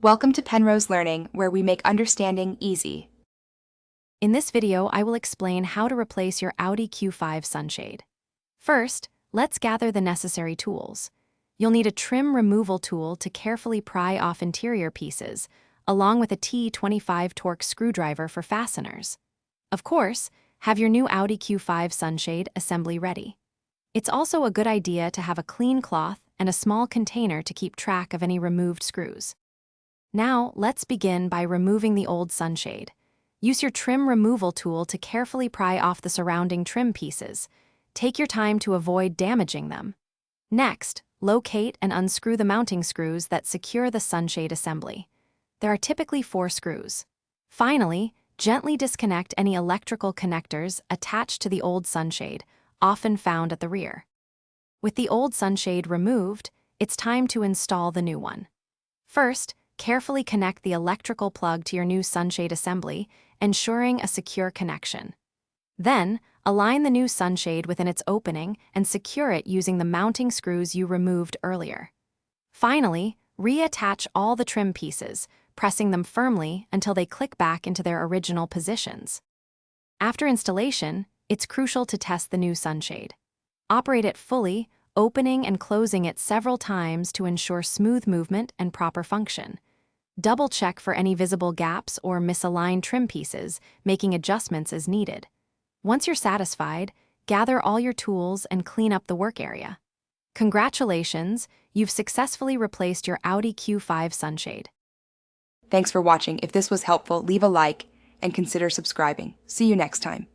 Welcome to Penrose Learning, where we make understanding easy. In this video, I will explain how to replace your Audi Q5 sunshade. First, let's gather the necessary tools. You'll need a trim removal tool to carefully pry off interior pieces, along with a T25 torque screwdriver for fasteners. Of course, have your new Audi Q5 sunshade assembly ready. It's also a good idea to have a clean cloth and a small container to keep track of any removed screws. Now, let's begin by removing the old sunshade. Use your trim removal tool to carefully pry off the surrounding trim pieces. Take your time to avoid damaging them. Next, locate and unscrew the mounting screws that secure the sunshade assembly. There are typically 4 screws. Finally, gently disconnect any electrical connectors attached to the old sunshade, often found at the rear. With the old sunshade removed, it's time to install the new one. First, carefully connect the electrical plug to your new sunshade assembly, ensuring a secure connection. Then, align the new sunshade within its opening and secure it using the mounting screws you removed earlier. Finally, reattach all the trim pieces, pressing them firmly until they click back into their original positions. After installation, it's crucial to test the new sunshade. Operate it fully, opening and closing it several times to ensure smooth movement and proper function. Double-check for any visible gaps or misaligned trim pieces, making adjustments as needed. Once you're satisfied, gather all your tools and clean up the work area. Congratulations, you've successfully replaced your Audi Q5 sunshade. Thanks for watching. If this was helpful, leave a like and consider subscribing. See you next time.